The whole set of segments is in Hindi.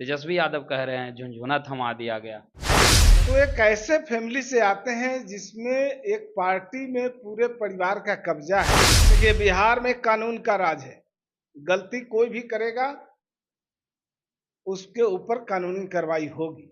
तेजस्वी यादव कह रहे हैं झुनझुना थमा दिया गया। तो एक ऐसे फैमिली से आते हैं जिसमें एक पार्टी में पूरे परिवार का कब्जा है। देखिए, बिहार में कानून का राज है। गलती कोई भी करेगा उसके ऊपर कानूनी कार्रवाई होगी।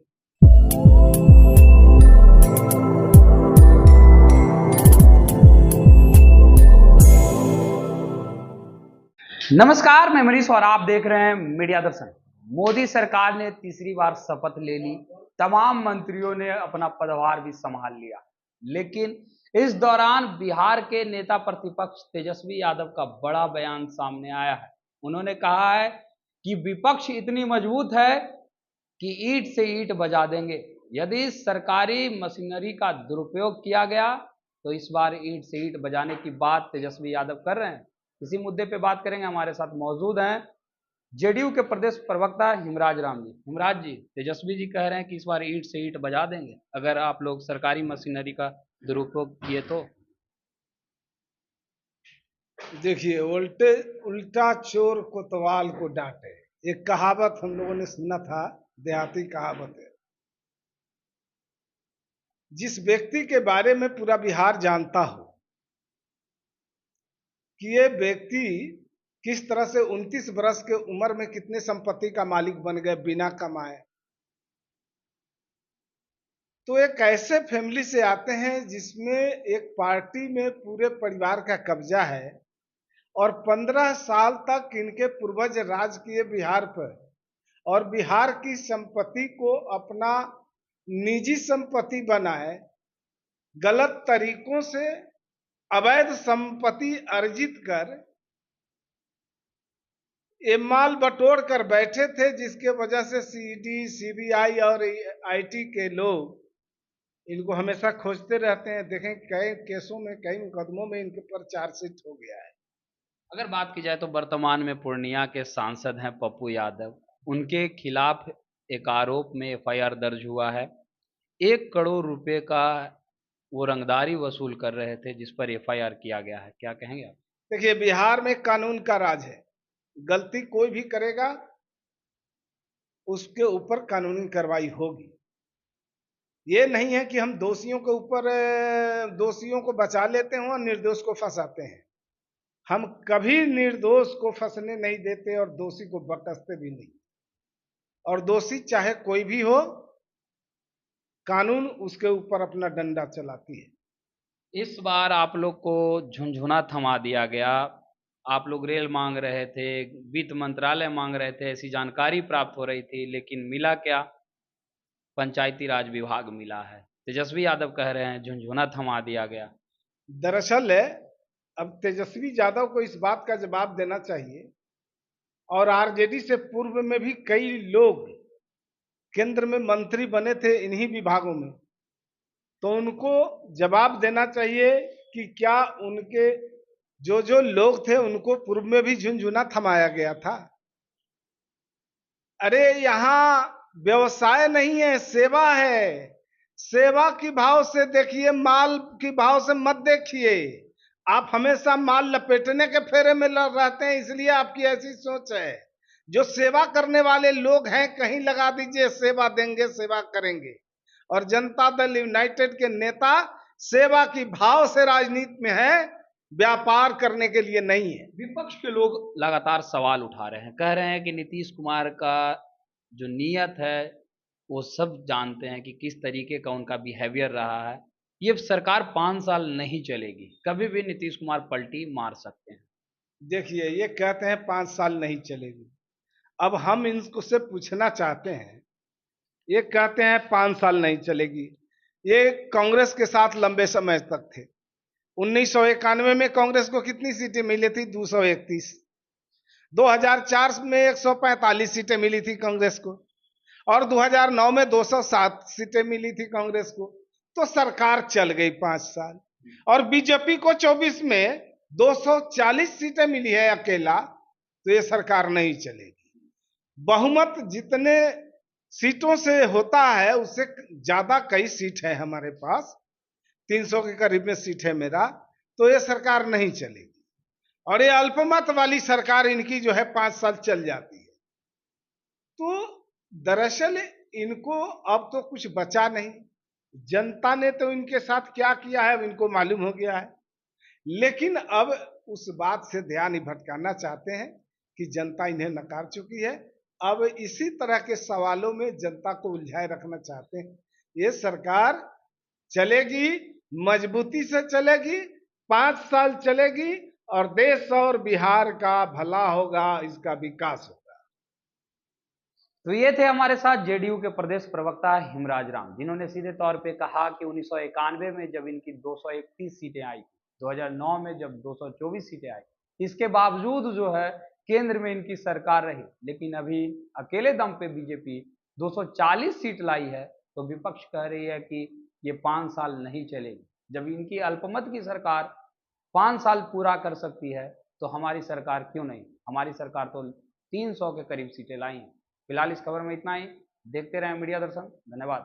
नमस्कार, मैं मनीष और आप देख रहे हैं मीडिया दर्शन। मोदी सरकार ने तीसरी बार शपथ ले ली। तमाम मंत्रियों ने अपना पदभार भी संभाल लिया, लेकिन इस दौरान बिहार के नेता प्रतिपक्ष तेजस्वी यादव का बड़ा बयान सामने आया है। उन्होंने कहा है कि विपक्ष इतनी मजबूत है कि ईंट से ईंट बजा देंगे। यदि सरकारी मशीनरी का दुरुपयोग किया गया तो इस बार ईंट से ईंट बजाने की बात तेजस्वी यादव कर रहे हैं। इसी मुद्दे पे बात करेंगे। हमारे साथ मौजूद हैं जेडीयू के प्रदेश प्रवक्ता हिमराज राम जी। हिमराज जी, तेजस्वी जी कह रहे हैं कि इस बार ईंट से ईंट बजा देंगे अगर आप लोग सरकारी मशीनरी का दुरुपयोग किए तो। देखिए, उल्टा चोर कोतवाल को डांटे, एक कहावत हम लोगों ने सुना था, देहाती कहावत है। जिस व्यक्ति के बारे में पूरा बिहार जानता हो कि ये व्यक्ति किस तरह से 29 बरस के उम्र में कितने संपत्ति का मालिक बन गए बिना कमाए, तो एक ऐसे फैमिली से आते हैं जिसमें एक पार्टी में पूरे परिवार का कब्जा है और 15 साल तक इनके पूर्वज राज किए बिहार पर और बिहार की संपत्ति को अपना निजी संपत्ति बनाए, गलत तरीकों से अवैध संपत्ति अर्जित कर ये माल बटोर कर बैठे थे, जिसके वजह से सीडी, सीबीआई और आईटी के लोग इनको हमेशा खोजते रहते हैं। देखें, कई केसों में, कई मुकदमों में इनके पर चार्जशीट हो गया है। अगर बात की जाए तो वर्तमान में पूर्णिया के सांसद हैं पप्पू यादव, उनके खिलाफ एक आरोप में एफआईआर दर्ज हुआ है। 1 करोड़ रुपए का वो रंगदारी वसूल कर रहे थे, जिस पर एफआईआर किया गया है। क्या कहेंगे आप? देखिए, बिहार में कानून का राज है। गलती कोई भी करेगा उसके ऊपर कानूनी कार्रवाई होगी। ये नहीं है कि हम दोषियों के ऊपर दोषियों को बचा लेते हैं और निर्दोष को फंसाते हैं। हम कभी निर्दोष को फंसने नहीं देते और दोषी को बख्शते भी नहीं। और दोषी चाहे कोई भी हो, कानून उसके ऊपर अपना डंडा चलाती है। इस बार आप लोग को झुनझुना थमा दिया गया। आप लोग रेल मांग रहे थे, वित्त मंत्रालय मांग रहे थे, ऐसी जानकारी प्राप्त हो रही थी, लेकिन मिला क्या? पंचायती राज विभाग मिला है। तेजस्वी यादव कह रहे हैं झुनझुना थमा दिया गया। दरअसल अब तेजस्वी यादव को इस बात का जवाब देना चाहिए, और आरजेडी से पूर्व में भी कई लोग केंद्र में मंत्री बने थे इन्हीं विभागों में, तो उनको जवाब देना चाहिए कि क्या उनके जो लोग थे उनको पूर्व में भी झुनझुना थमाया गया था। अरे, यहाँ व्यवसाय नहीं है, सेवा है। सेवा की भाव से देखिए, माल की भाव से मत देखिए। आप हमेशा माल लपेटने के फेरे में रहते हैं, इसलिए आपकी ऐसी सोच है। जो सेवा करने वाले लोग हैं, कहीं लगा दीजिए, सेवा देंगे, सेवा करेंगे। और जनता दल यूनाइटेड के नेता सेवा की भाव से राजनीति में है, व्यापार करने के लिए नहीं है। विपक्ष के लोग लगातार सवाल उठा रहे हैं, कह रहे हैं कि नीतीश कुमार का जो नीयत है वो सब जानते हैं कि किस तरीके का उनका बिहेवियर रहा है। ये सरकार 5 साल नहीं चलेगी, कभी भी नीतीश कुमार पलटी मार सकते हैं। देखिए, ये कहते हैं 5 साल नहीं चलेगी। अब हम इनको से पूछना चाहते हैं, ये कहते हैं 5 साल नहीं चलेगी। ये कांग्रेस के साथ लंबे समय तक थे। 1991 में कांग्रेस को कितनी सीटें मिली थी? 231। 2004 में 145 सीटें मिली थी कांग्रेस को, और 2009 में 207 सीटें मिली थी कांग्रेस को। तो सरकार चल गई 5 साल। और बीजेपी को 24 में 240 सीटें मिली है अकेला, तो ये सरकार नहीं चलेगी। बहुमत जितने सीटों से होता है उससे ज्यादा कई सीट है हमारे पास, 300 के करीब में सीट है मेरा, तो ये सरकार नहीं चलेगी। और ये अल्पमत वाली सरकार इनकी जो है 5 साल चल जाती है। तो दरअसल इनको अब तो कुछ बचा नहीं। जनता ने तो इनके साथ क्या किया है इनको मालूम हो गया है, लेकिन अब उस बात से ध्यान ही भटकाना चाहते हैं कि जनता इन्हें नकार चुकी है। अब इसी तरह के सवालों में जनता को उलझाए रखना चाहते हैं। ये सरकार चलेगी, मजबूती से चलेगी, 5 साल चलेगी और देश और बिहार का भला होगा, इसका विकास होगा। तो ये थे हमारे साथ जेडीयू के प्रदेश प्रवक्ता हिमराज राम, जिन्होंने सीधे तौर पे कहा कि 1991 में जब इनकी 231 सीटें आई, 2009 में जब 224 सीटें आई, इसके बावजूद जो है केंद्र में इनकी सरकार रही, लेकिन अभी अकेले दम पे बीजेपी 240 सीट लाई है, तो विपक्ष कह रही है कि ये 5 साल नहीं चलेगी। जब इनकी अल्पमत की सरकार 5 साल पूरा कर सकती है, तो हमारी सरकार क्यों नहीं? हमारी सरकार तो 300 के करीब सीटें लाई हैं। फिलहाल इस खबर में इतना ही। देखते रहें मीडिया दर्शन। धन्यवाद।